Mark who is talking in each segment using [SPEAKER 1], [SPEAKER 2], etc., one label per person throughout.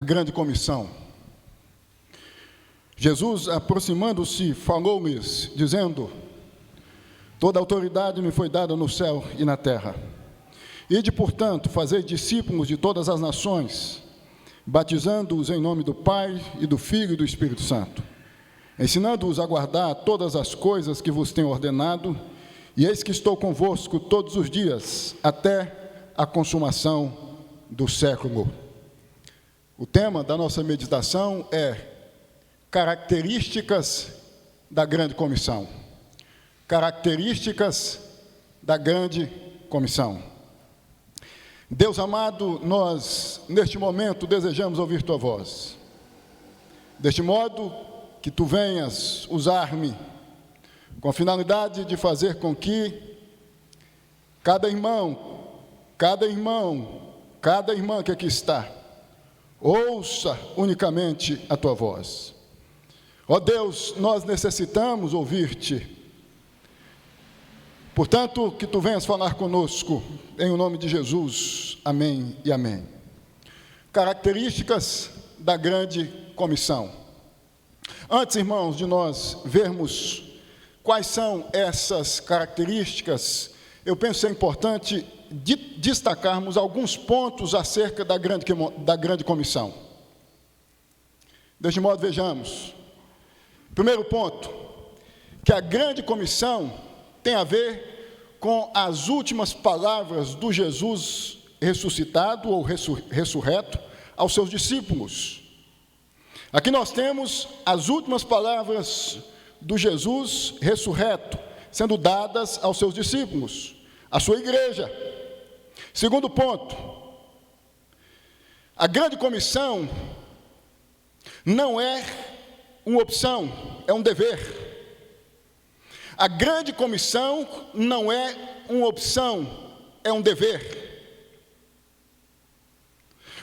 [SPEAKER 1] grande comissão. Jesus, aproximando-se, falou-lhes, dizendo: toda autoridade me foi dada no céu e na terra. Ide, portanto, fazei discípulos de todas as nações, batizando-os em nome do Pai, e do Filho e do Espírito Santo, ensinando-os a guardar todas as coisas que vos tenho ordenado, e eis que estou convosco todos os dias, até a consumação do século. O tema da nossa meditação é características da grande comissão. Características da grande comissão. Deus amado, nós, neste momento, desejamos ouvir tua voz. Deste modo, que tu venhas usar-me, com a finalidade de fazer com que cada irmão, cada irmã que aqui está, ouça unicamente a tua voz. Ó Deus, nós necessitamos ouvir-te. Portanto, que tu venhas falar conosco, em o nome de Jesus. Amém e amém. Características da grande comissão. Antes, irmãos, de nós vermos quais são essas características, eu penso ser importante destacarmos alguns pontos acerca da grande comissão. Deste modo, vejamos. Primeiro ponto, que a grande comissão tem a ver com as últimas palavras do Jesus ressuscitado ou ressurreto aos seus discípulos. Aqui nós temos as últimas palavras do Jesus ressurreto sendo dadas aos seus discípulos, à sua igreja. Segundo ponto, a grande comissão não é uma opção, é um dever. A grande comissão não é uma opção, é um dever.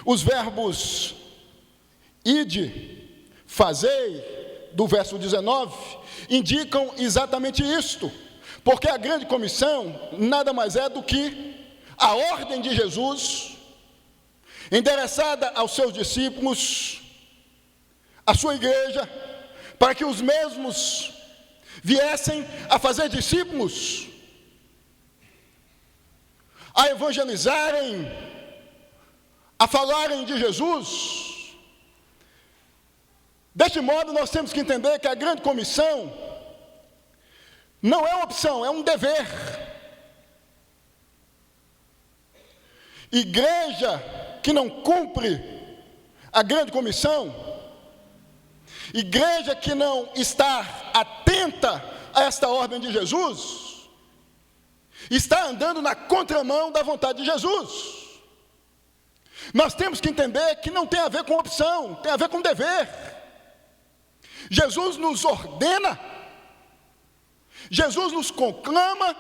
[SPEAKER 1] Os verbos ide, fazei, do verso 19, indicam exatamente isto, porque a grande comissão nada mais é do que a ordem de Jesus, endereçada aos seus discípulos, à sua igreja, para que os mesmos viessem a fazer discípulos, a evangelizarem, a falarem de Jesus. Deste modo, nós temos que entender que a grande comissão não é uma opção, é um dever. Igreja que não cumpre a grande comissão, igreja que não está atenta a esta ordem de Jesus, está andando na contramão da vontade de Jesus. Nós temos que entender que não tem a ver com opção, tem a ver com dever. Jesus nos ordena, Jesus nos conclama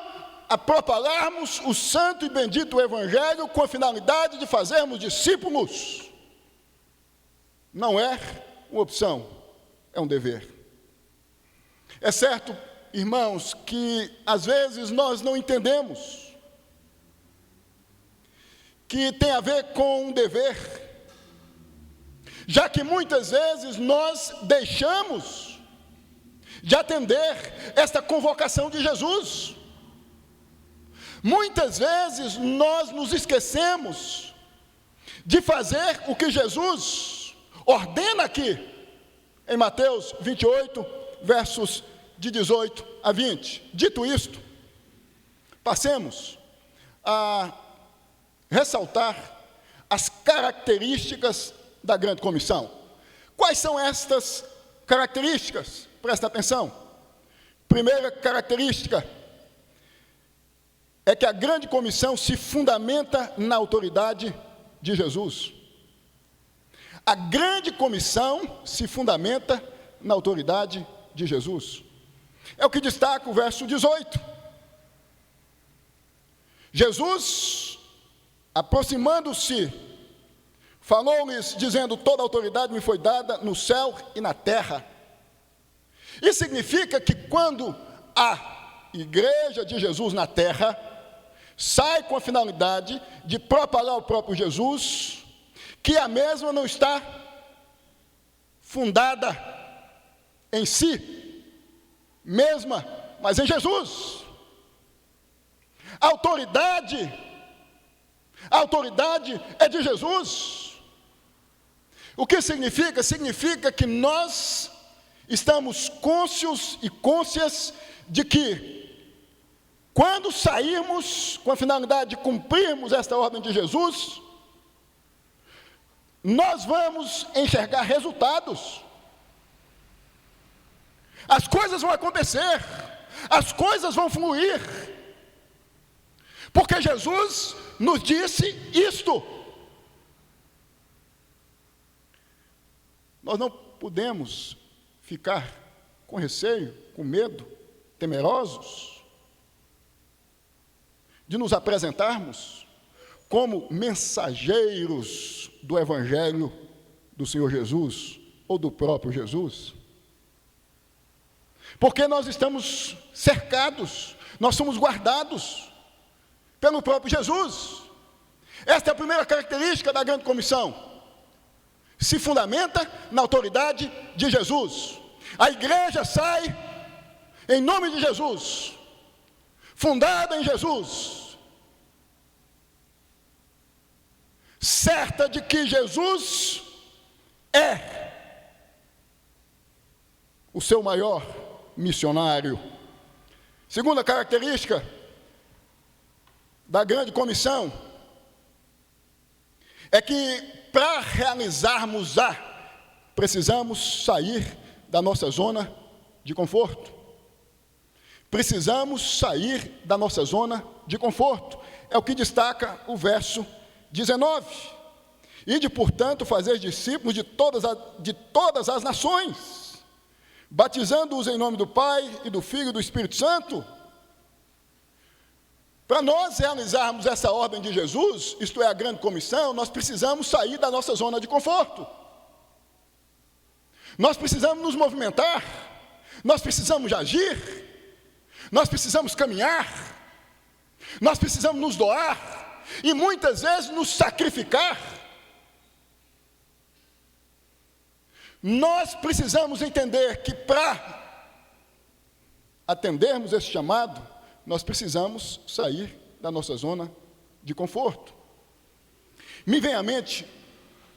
[SPEAKER 1] a propagarmos o santo e bendito Evangelho com a finalidade de fazermos discípulos. Não é uma opção, é um dever. É certo, irmãos, que às vezes nós não entendemos que tem a ver com um dever, já que muitas vezes nós deixamos de atender esta convocação de Jesus. Muitas vezes nós nos esquecemos de fazer o que Jesus ordena aqui, em Mateus 28, versos de 18 a 20. Dito isto, passemos a ressaltar as características da grande comissão. Quais são estas características? Presta atenção. Primeira característica é que a grande comissão se fundamenta na autoridade de Jesus. A grande comissão se fundamenta na autoridade de Jesus. É o que destaca o verso 18. Jesus, aproximando-se, falou-lhes, dizendo: toda autoridade me foi dada no céu e na terra. Isso significa que quando a igreja de Jesus na terra sai com a finalidade de propagar o próprio Jesus, que a mesma não está fundada em si mesma, mas em Jesus. A autoridade é de Jesus. O que significa? Significa que nós estamos cônscios e cônscias de que, quando sairmos com a finalidade de cumprirmos esta ordem de Jesus, nós vamos enxergar resultados. As coisas vão acontecer, as coisas vão fluir, porque Jesus nos disse isto. Nós não podemos ficar com receio, com medo, temerosos de nos apresentarmos como mensageiros do Evangelho do Senhor Jesus, ou do próprio Jesus. Porque nós estamos cercados, nós somos guardados pelo próprio Jesus. Esta é a primeira característica da grande comissão. Se fundamenta na autoridade de Jesus. A igreja sai em nome de Jesus, fundada em Jesus, certa de que Jesus é o seu maior missionário. Segunda característica da grande comissão é que, para realizarmos precisamos sair da nossa zona de conforto. Precisamos sair da nossa zona de conforto. É o que destaca o verso 19. Ide, portanto, fazer discípulos de todas as nações, batizando-os em nome do Pai e do Filho e do Espírito Santo. Para nós realizarmos essa ordem de Jesus, isto é, a grande comissão, nós precisamos sair da nossa zona de conforto. Nós precisamos nos movimentar, nós precisamos agir, nós precisamos caminhar, nós precisamos nos doar e muitas vezes nos sacrificar. Nós precisamos entender que, para atendermos esse chamado, nós precisamos sair da nossa zona de conforto. Me vem à mente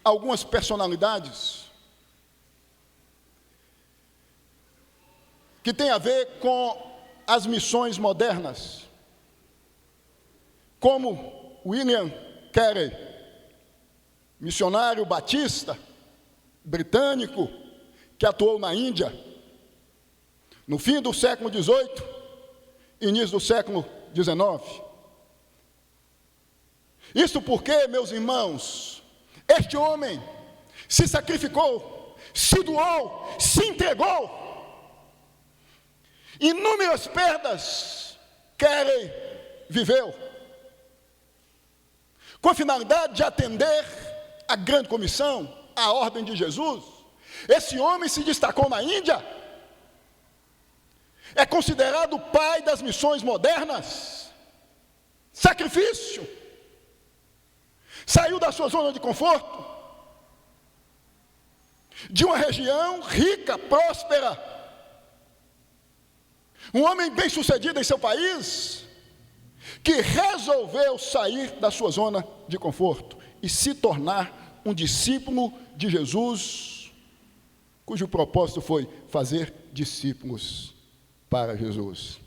[SPEAKER 1] algumas personalidades que têm a ver com as missões modernas, como William Carey, missionário batista, britânico, que atuou na Índia, no fim do século XVIII, início do século XIX. Isso porque, meus irmãos, este homem se sacrificou, se doou, se entregou. Inúmeras perdas Carey viveu, com a finalidade de atender a grande comissão, a ordem de Jesus. Esse homem se destacou na Índia, é considerado o pai das missões modernas. Sacrifício, saiu da sua zona de conforto, de uma região rica, próspera, um homem bem-sucedido em seu país, que resolveu sair da sua zona de conforto e se tornar um discípulo de Jesus, cujo propósito foi fazer discípulos para Jesus.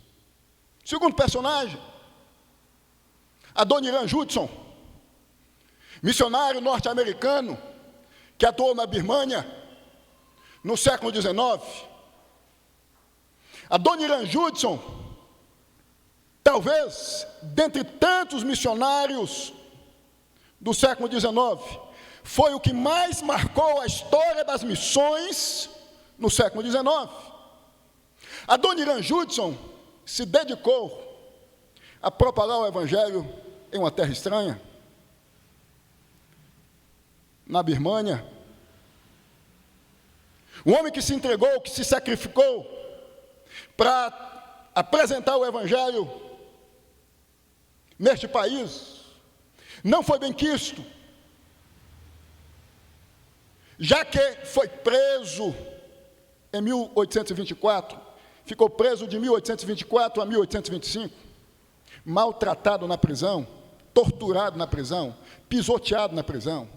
[SPEAKER 1] Segundo personagem, Adoniran Judson, missionário norte-americano que atuou na Birmânia no século XIX. Adoniran Judson, talvez, dentre tantos missionários do século XIX, foi o que mais marcou a história das missões no século XIX. Adoniran Judson se dedicou a propagar o Evangelho em uma terra estranha, na Birmânia. Um homem que se entregou, que se sacrificou para apresentar o Evangelho neste país, não foi bem quisto. já que foi preso em 1824, ficou preso de 1824 a 1825, maltratado na prisão, torturado na prisão, pisoteado na prisão,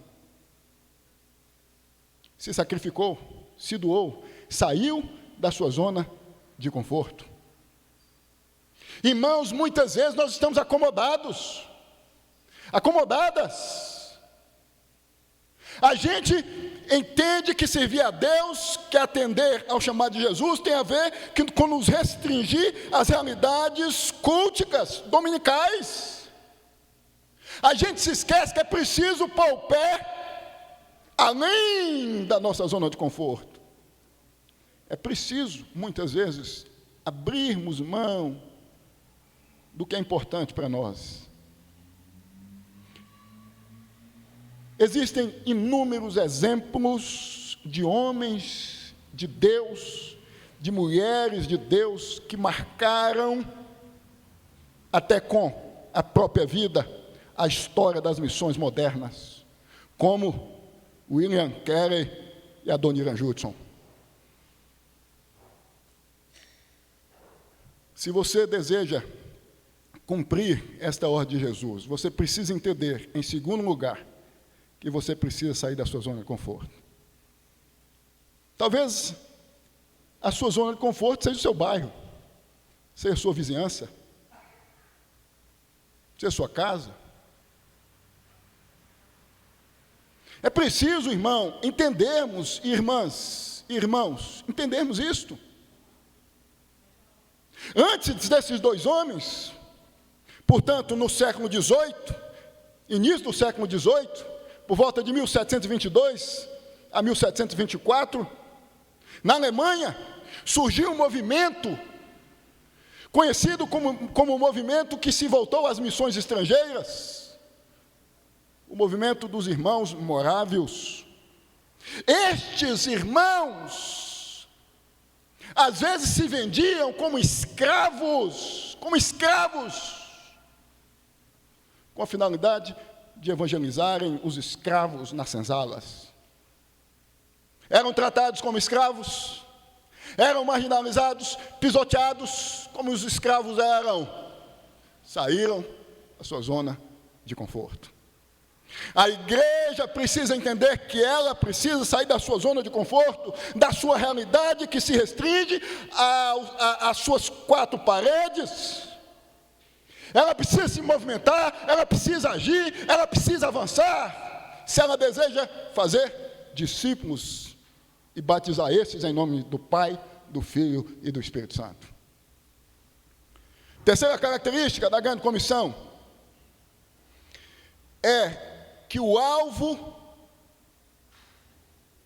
[SPEAKER 1] se sacrificou, se doou, saiu da sua zona de conforto. Irmãos, muitas vezes nós estamos acomodadas. A gente entende que servir a Deus, que atender ao chamado de Jesus, tem a ver com nos restringir às realidades culticas, dominicais. A gente se esquece que é preciso pôr o pé além da nossa zona de conforto. É preciso, muitas vezes, abrirmos mão do que é importante para nós. Existem inúmeros exemplos de homens de Deus, de mulheres de Deus, que marcaram, até com a própria vida, a história das missões modernas, como William Carey e Adoniran Judson. Se você deseja cumprir esta ordem de Jesus, você precisa entender, em segundo lugar, que você precisa sair da sua zona de conforto. Talvez a sua zona de conforto seja o seu bairro, seja a sua vizinhança, seja a sua casa. É preciso, irmão, entendermos, irmãos, entendermos isto. Antes desses dois homens, portanto, no século XVIII, início do século XVIII, por volta de 1722 a 1724, na Alemanha, surgiu um movimento conhecido como o movimento que se voltou às missões estrangeiras, o movimento dos irmãos morávios. Estes irmãos, às vezes se vendiam como escravos, com a finalidade de evangelizarem os escravos nas senzalas. Eram tratados como escravos, eram marginalizados, pisoteados, como os escravos eram. Saíram da sua zona de conforto. A igreja precisa entender que ela precisa sair da sua zona de conforto, da sua realidade que se restringe às suas quatro paredes. Ela precisa se movimentar, ela precisa agir, ela precisa avançar, se ela deseja fazer discípulos e batizar esses em nome do Pai, do Filho e do Espírito Santo. Terceira característica da grande comissão é que o alvo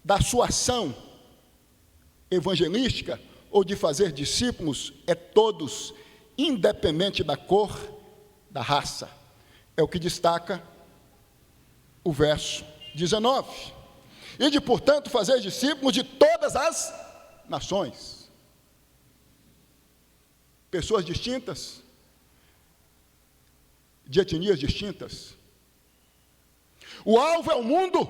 [SPEAKER 1] da sua ação evangelística ou de fazer discípulos é todos, independente da cor, da raça. É o que destaca o verso 19. E de, portanto, fazer discípulos de todas as nações. Pessoas distintas, de etnias distintas. O alvo é o mundo.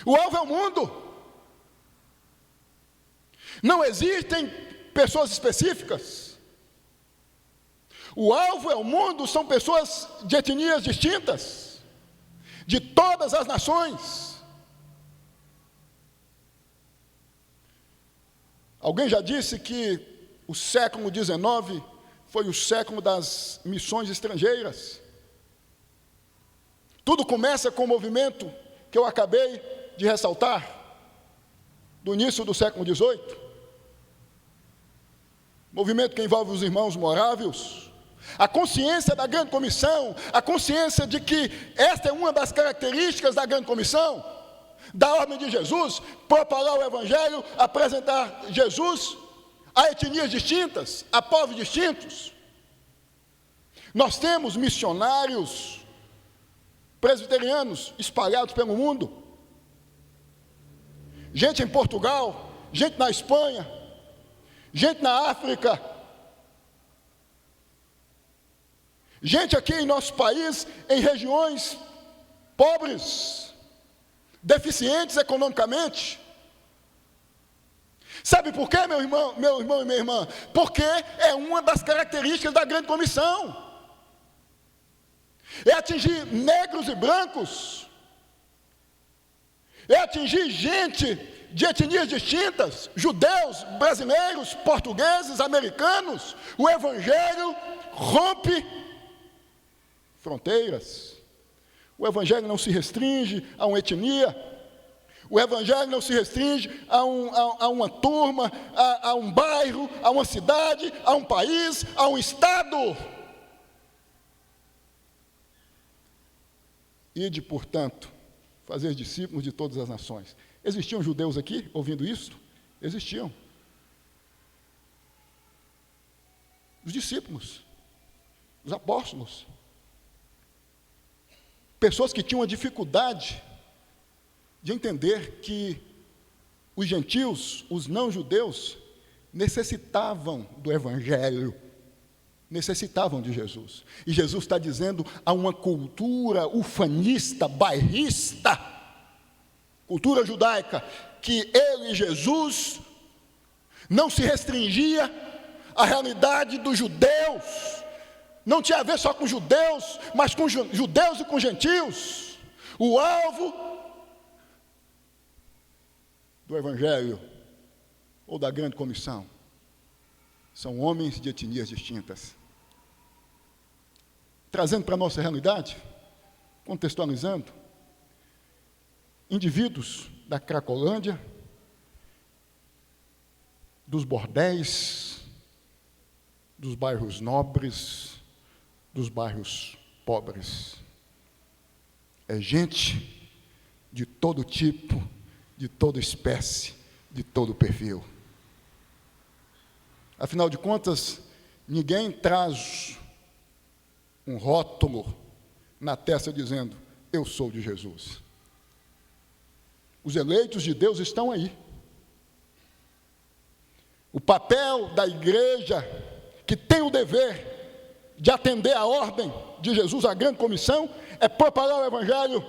[SPEAKER 1] O alvo é o mundo. Não existem pessoas específicas. O alvo é o mundo, são pessoas de etnias distintas, de todas as nações. Alguém já disse que o século XIX foi o século das missões estrangeiras. Tudo começa com o movimento que eu acabei de ressaltar, do início do século XVIII. Movimento que envolve os irmãos morávios. A consciência da grande comissão, a consciência de que esta é uma das características da grande comissão, da ordem de Jesus, propagar o evangelho, apresentar Jesus a etnias distintas, a povos distintos. Nós temos missionários presbiterianos espalhados pelo mundo, gente em Portugal, gente na Espanha, gente na África, gente aqui em nosso país, em regiões pobres, deficientes economicamente. Sabe por quê, meu irmão e minha irmã? Porque é uma das características da grande comissão. É atingir negros e brancos, é atingir gente de etnias distintas, judeus, brasileiros, portugueses, americanos. O Evangelho rompe fronteiras. O Evangelho não se restringe a uma etnia. O Evangelho não se restringe a uma turma, a um bairro, a uma cidade, a um país, a um estado. Ide, portanto, fazer discípulos de todas as nações. Existiam judeus aqui ouvindo isso? Existiam. Os discípulos, os apóstolos, pessoas que tinham a dificuldade de entender que os gentios, os não-judeus, necessitavam do Evangelho, necessitavam de Jesus. E Jesus está dizendo a uma cultura ufanista, bairrista, cultura judaica, que ele, Jesus, não se restringia à realidade dos judeus, não tinha a ver só com judeus, mas com judeus e com gentios. O alvo do Evangelho, ou da grande comissão, são homens de etnias distintas. Trazendo para a nossa realidade, contextualizando, indivíduos da Cracolândia, dos bordéis, dos bairros nobres, dos bairros pobres. É gente de todo tipo, de toda espécie, de todo perfil. Afinal de contas, ninguém traz um rótulo na testa dizendo, eu sou de Jesus. Os eleitos de Deus estão aí. O papel da igreja, que tem o dever de atender à ordem de Jesus, a grande comissão, é propagar o Evangelho,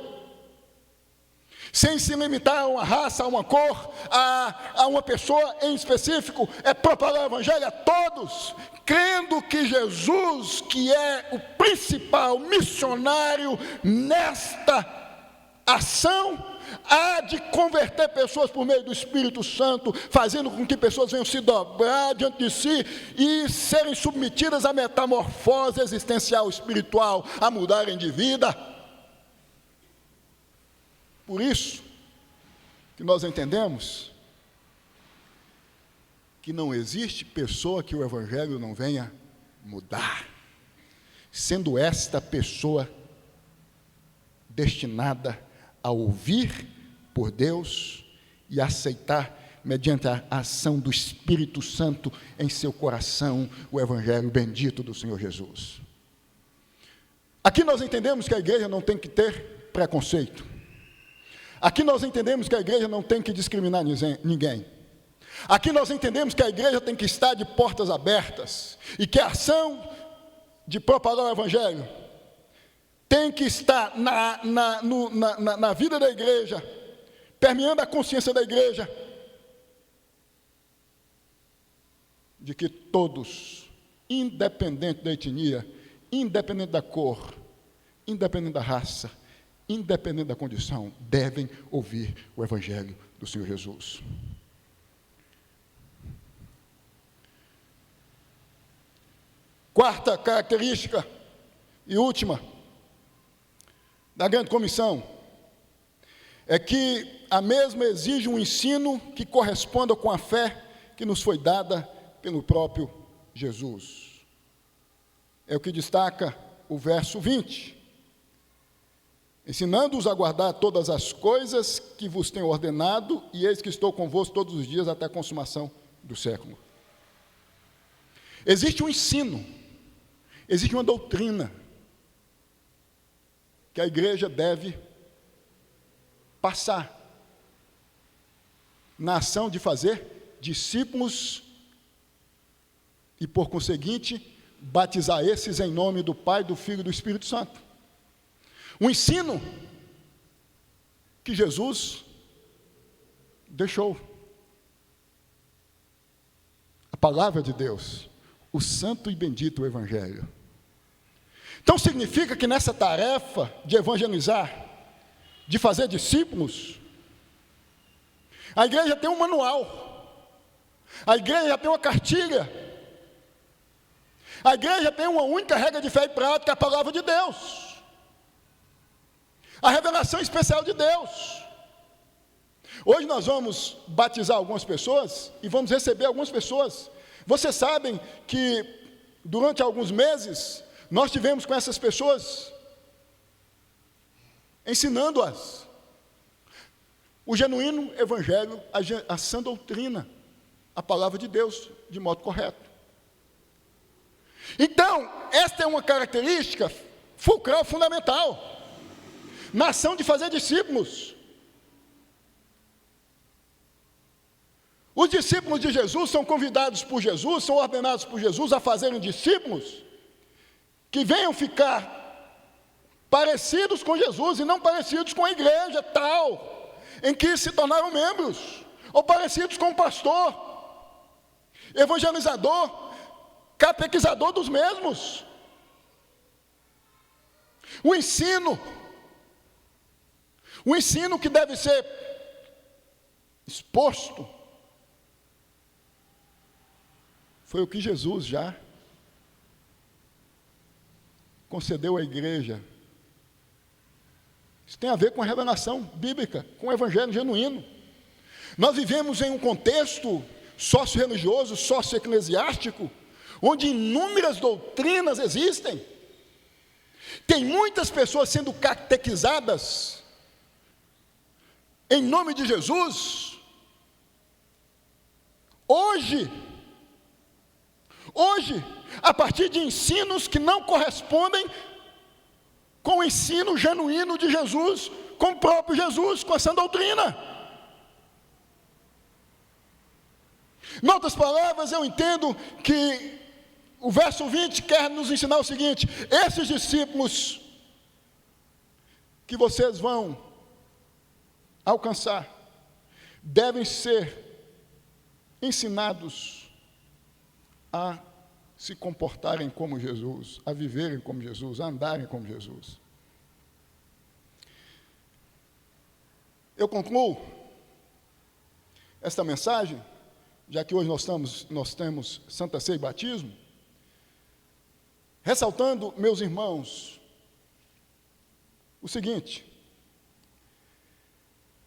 [SPEAKER 1] sem se limitar a uma raça, a uma cor, a uma pessoa em específico, é propagar o Evangelho a todos, crendo que Jesus, que é o principal missionário nesta ação, há de converter pessoas por meio do Espírito Santo, fazendo com que pessoas venham se dobrar diante de si e serem submetidas à metamorfose existencial espiritual, a mudarem de vida. Por isso que nós entendemos que não existe pessoa que o Evangelho não venha mudar, sendo esta pessoa destinada a ouvir por Deus e aceitar, mediante a ação do Espírito Santo em seu coração, o Evangelho bendito do Senhor Jesus. Aqui nós entendemos que a igreja não tem que ter preconceito. Aqui nós entendemos que a igreja não tem que discriminar ninguém. Aqui nós entendemos que a igreja tem que estar de portas abertas e que a ação de propagar o Evangelho tem que estar na vida da igreja, permeando a consciência da igreja, de que todos, independente da etnia, independente da cor, independente da raça, independente da condição, devem ouvir o Evangelho do Senhor Jesus. Quarta característica e última da grande comissão é que a mesma exige um ensino que corresponda com a fé que nos foi dada pelo próprio Jesus. É o que destaca o verso 20. Ensinando-os a guardar todas as coisas que vos tenho ordenado, e eis que estou convosco todos os dias até a consumação do século. Existe um ensino, existe uma doutrina que a igreja deve passar na ação de fazer discípulos e, por conseguinte, batizar esses em nome do Pai, do Filho e do Espírito Santo. Um ensino que Jesus deixou. A palavra de Deus, o santo e bendito Evangelho. Então significa que nessa tarefa de evangelizar, de fazer discípulos, a igreja tem um manual, a igreja tem uma cartilha, a igreja tem uma única regra de fé e prática, a palavra de Deus, a revelação especial de Deus. Hoje nós vamos batizar algumas pessoas e vamos receber algumas pessoas. Vocês sabem que durante alguns meses nós tivemos com essas pessoas ensinando-as o genuíno evangelho, a sã doutrina, a palavra de Deus, de modo correto. Então, esta é uma característica fulcral, fundamental, na ação de fazer discípulos. Os discípulos de Jesus são convidados por Jesus, são ordenados por Jesus a fazerem discípulos que venham ficar parecidos com Jesus e não parecidos com a igreja tal, em que se tornaram membros, ou parecidos com o pastor, evangelizador, catequizador dos mesmos. O ensino que deve ser exposto, foi o que Jesus já concedeu à igreja. Isso tem a ver com a revelação bíblica, com o evangelho genuíno. Nós vivemos em um contexto sócio-religioso, sócio-eclesiástico, onde inúmeras doutrinas existem. Tem muitas pessoas sendo catequizadas em nome de Jesus. Hoje, a partir de ensinos que não correspondem com o ensino genuíno de Jesus, com o próprio Jesus, com essa doutrina. Em outras palavras, eu entendo que o verso 20 quer nos ensinar o seguinte: esses discípulos que vocês vão alcançar devem ser ensinados a se comportarem como Jesus, a viverem como Jesus, a andarem como Jesus. Eu concluo esta mensagem, já que hoje nós temos Santa Ceia e Batismo, ressaltando, meus irmãos, o seguinte: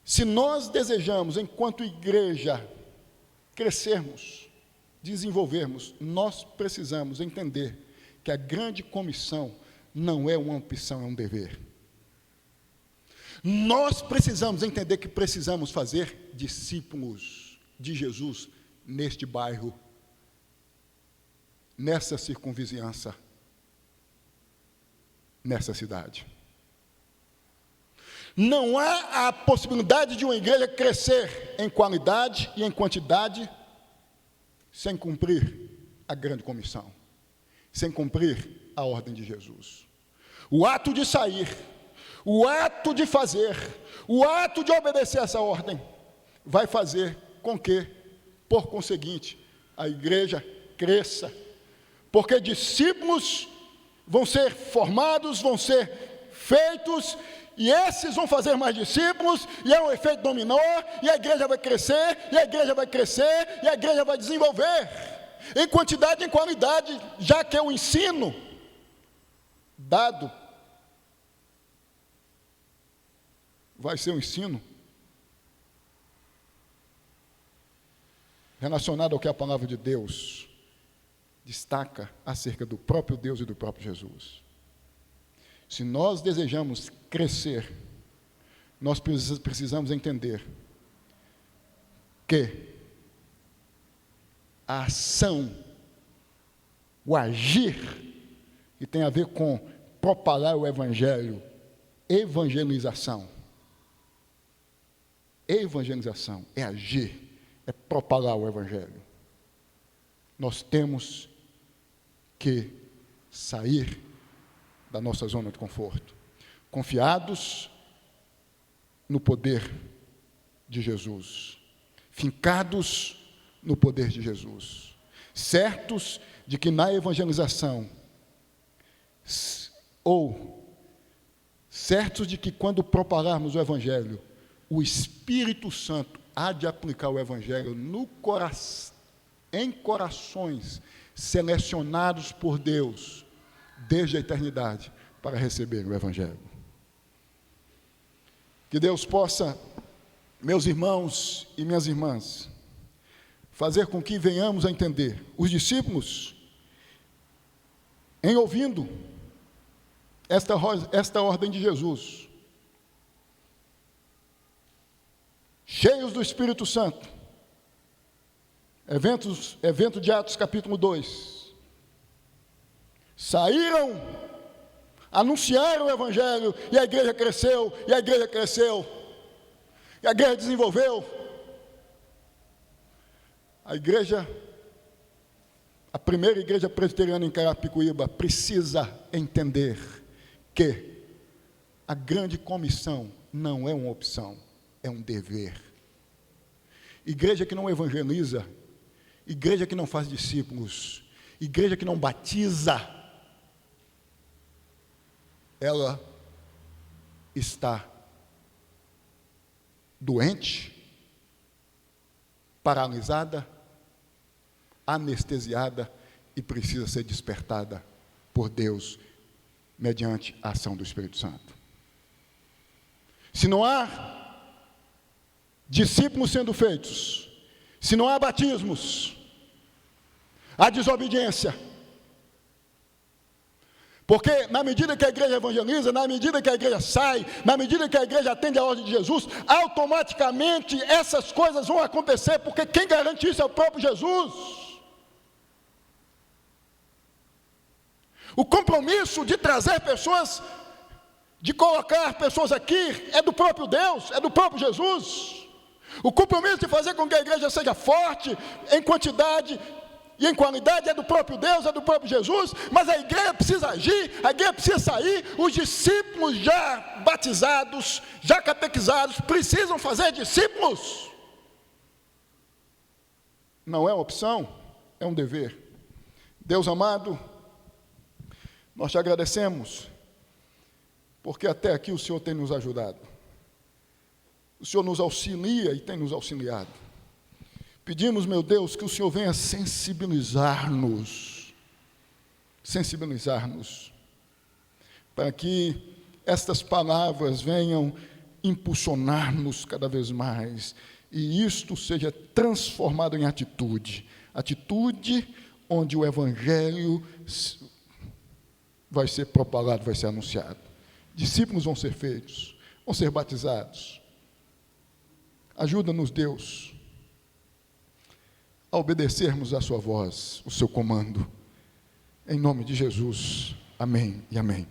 [SPEAKER 1] se nós desejamos, enquanto igreja, crescermos, desenvolvermos, nós precisamos entender que a grande comissão não é uma opção, é um dever. Nós precisamos entender que precisamos fazer discípulos de Jesus neste bairro, nessa circunvizinhança, nessa cidade. Não há a possibilidade de uma igreja crescer em qualidade e em quantidade sem cumprir a grande comissão, sem cumprir a ordem de Jesus. O ato de sair, o ato de fazer, o ato de obedecer essa ordem, vai fazer com que, por conseguinte, a igreja cresça, porque discípulos vão ser formados, vão ser feitos, e esses vão fazer mais discípulos, e é um efeito dominó, e a igreja vai crescer, e a igreja vai crescer, e a igreja vai desenvolver, em quantidade e em qualidade, já que é o ensino dado, vai ser um ensino relacionado ao que a palavra de Deus destaca acerca do próprio Deus e do próprio Jesus. Se nós desejamos crescer, nós precisamos entender que a ação, o agir, que tem a ver com propagar o evangelho, evangelização é agir, é propagar o evangelho. Nós temos que sair da nossa zona de conforto, confiados no poder de Jesus. Fincados no poder de Jesus. Certos de que na evangelização, ou certos de que quando propagarmos o Evangelho, o Espírito Santo há de aplicar o Evangelho em corações selecionados por Deus, desde a eternidade, para receber o Evangelho. Que Deus possa, meus irmãos e minhas irmãs, fazer com que venhamos a entender. Os discípulos, em ouvindo esta ordem de Jesus, cheios do Espírito Santo, evento de Atos capítulo 2, saíram, anunciaram o Evangelho, e a igreja cresceu, e a igreja cresceu, e a igreja desenvolveu. A primeira igreja presbiteriana em Carapicuíba precisa entender que a grande comissão não é uma opção, é um dever. Igreja que não evangeliza, igreja que não faz discípulos, igreja que não batiza, ela está doente, paralisada, anestesiada e precisa ser despertada por Deus mediante a ação do Espírito Santo. Se não há discípulos sendo feitos, se não há batismos, há desobediência. Porque na medida que a igreja evangeliza, na medida que a igreja sai, na medida que a igreja atende a ordem de Jesus, automaticamente essas coisas vão acontecer, porque quem garante isso é o próprio Jesus. O compromisso de trazer pessoas, de colocar pessoas aqui, é do próprio Deus, é do próprio Jesus. O compromisso de fazer com que a igreja seja forte em quantidade e em qualidade é do próprio Deus, é do próprio Jesus, mas a igreja precisa agir, a igreja precisa sair, os discípulos já batizados, já catequizados, precisam fazer discípulos. Não é uma opção, é um dever. Deus amado, nós te agradecemos, porque até aqui o Senhor tem nos ajudado. O Senhor nos auxilia e tem nos auxiliado. Pedimos, meu Deus, que o Senhor venha sensibilizar-nos, para que estas palavras venham impulsionar-nos cada vez mais, e isto seja transformado em atitude onde o Evangelho vai ser propagado, vai ser anunciado. Discípulos vão ser feitos, vão ser batizados. Ajuda-nos, Deus, a obedecermos a sua voz, o seu comando. Em nome de Jesus. Amém e amém.